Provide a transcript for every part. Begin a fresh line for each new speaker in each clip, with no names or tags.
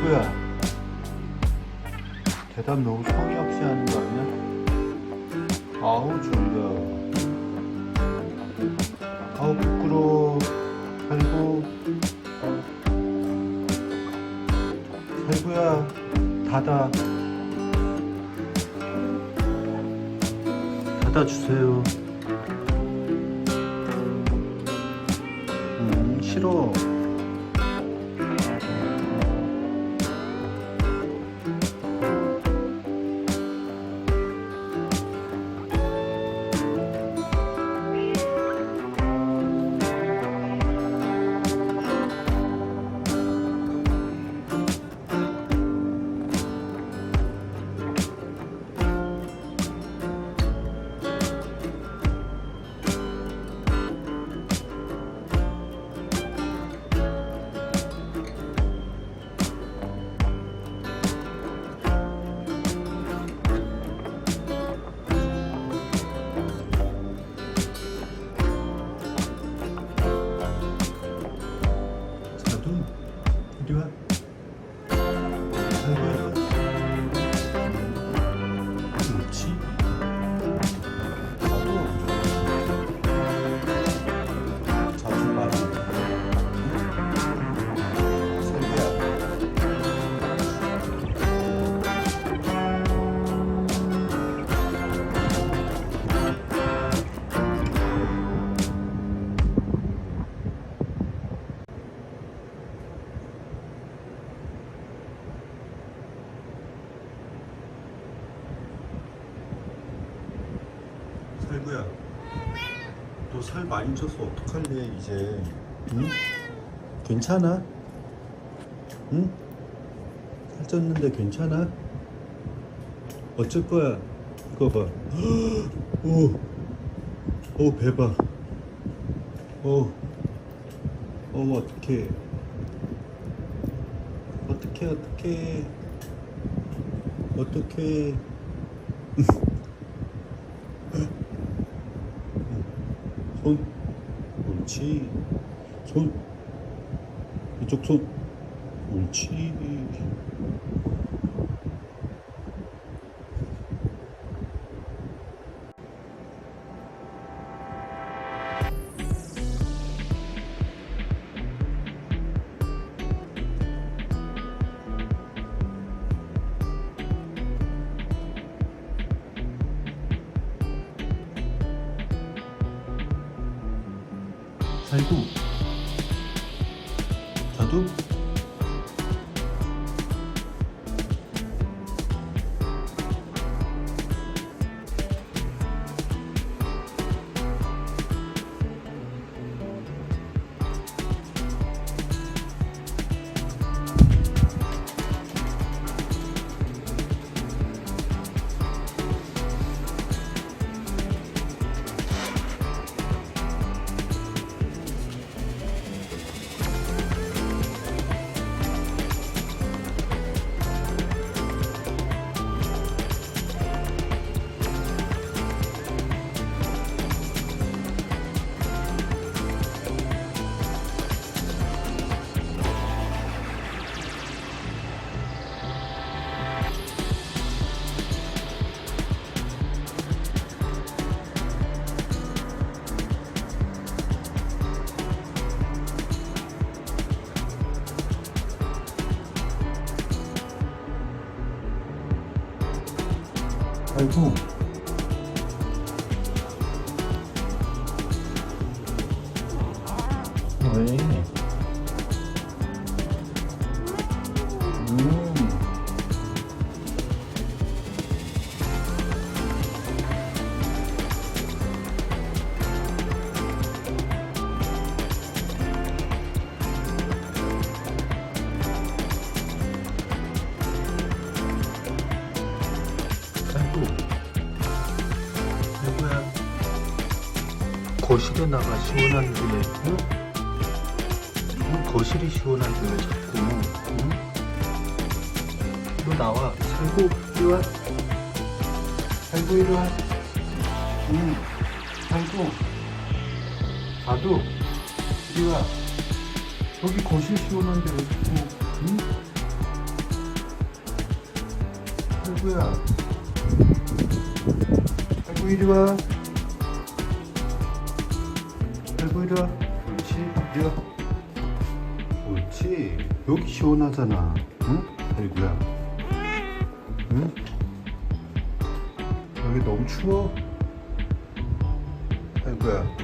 살구야, 대답 너무 성의 없이 하는 거 아니야? 아우 졸려. 아우 부끄러워. 살구, 살구야, 닫아. 닫아주세요. 싫어. 자두, 이리 와. 살구야, 이리 와. 그렇지. 자두, 자두 말한다. 살구야. 살구야, 너 살 많이 쪄서 어떡할래 이제? 응? 괜찮아? 응? 살 쪘는데 괜찮아? 어쩔 거야? 이거 봐. 오, 오 배 봐. 오, 어머 어떡해? 어떡해 어떡해? 어떡해? 손, 옳지. 손, 이쪽 손, 옳지. 살구, 자두, 살구. 왜? 살구야, 거실에 나가 시원한데, 응? 응? 거실이 시원한데 왜 자꾸, 응? 너 나와. 살구, 이리 와. 살구, 이리 와. 응. 살구, 자두, 이리 와. 여기 거실 시원한데 왜 자꾸, 응? 누구야? 아이고 이리 와. 아이고 이리 와. 옳지. 이리 와. 옳지. 여기 시원하잖아. 응? 아이고야. 응? 여기 너무 추워. 아이고야.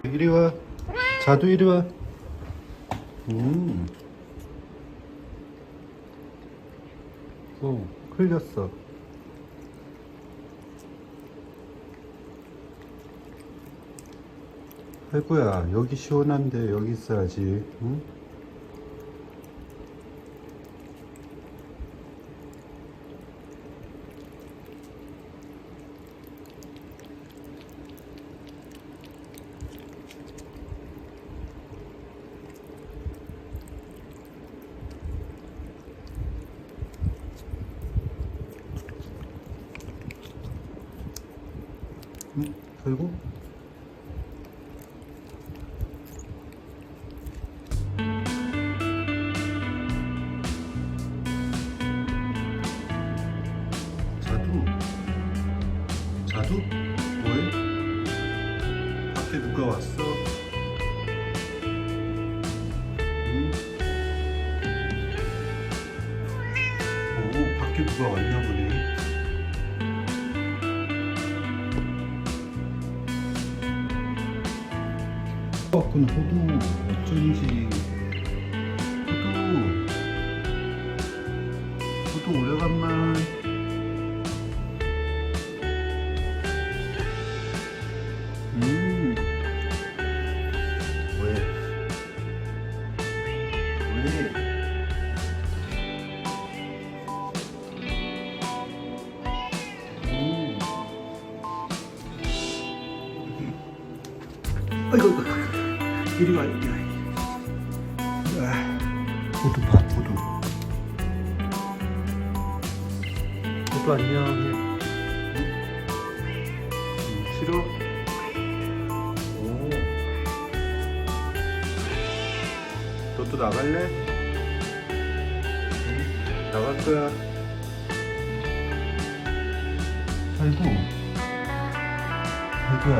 이리 와. 자두 이리 와. 오, 흘렸어. 아이고야, 여기 시원한데 여기 있어야지. 응? 응? 그리고 자두, 자두, 뭐해? 밖에 누가 왔어? 응? 오, 밖에 누가 왔나 보네. 왔구나. 호두 어쩐지. 호두 오래간만. 왜? 왜? 아이고, 이리 와, 이리 와. 호두 봐, 호두. 호두 안녕. 싫어? 오. 너도 나갈래? 나갈 거야. 아이고. 아이고야.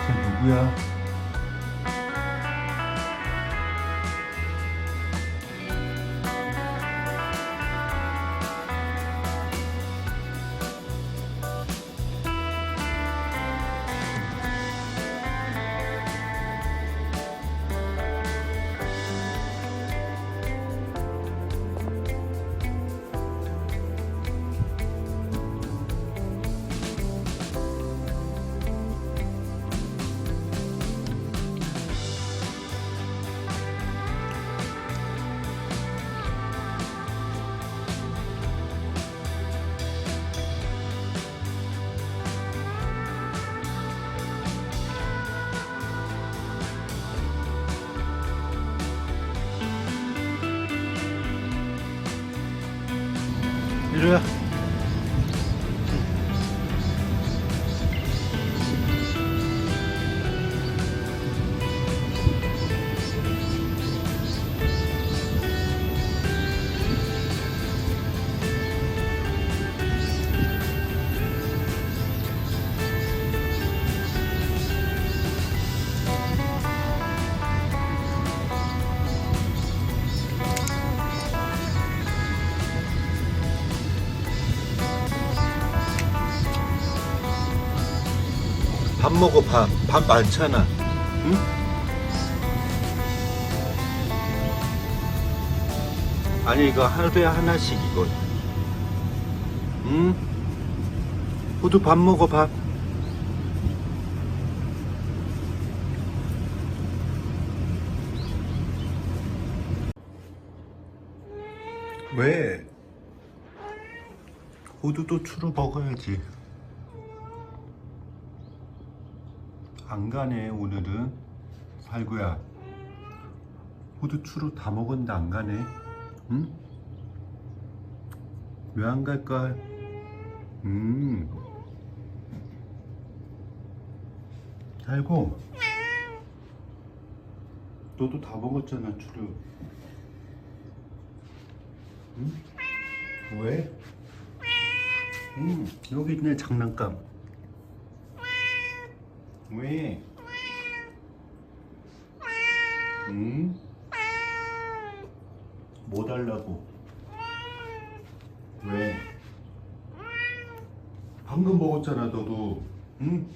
쟤 누구야? 이리 와. 밥 먹어. 밥 많잖아. 응? 아니 이거 하루에 하나씩 이거. 응? 호두 밥 먹어. 밥. 왜? 호두도 추루 먹어야지. 안 가네 오늘은. 살구야, 호두 추루 다 먹었는데 안 가네. 응? 왜 안 갈까? 살구, 너도 다 먹었잖아 추루. 응? 왜? 여기 있네, 장난감. 왜? 응? 뭐 달라고? 왜? 방금 먹었잖아, 너도. 응?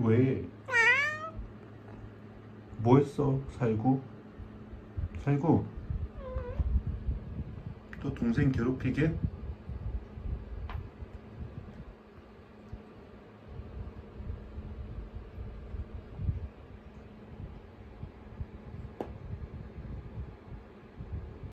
왜? 뭐 했어, 살구? 살구? 또 동생 괴롭히게?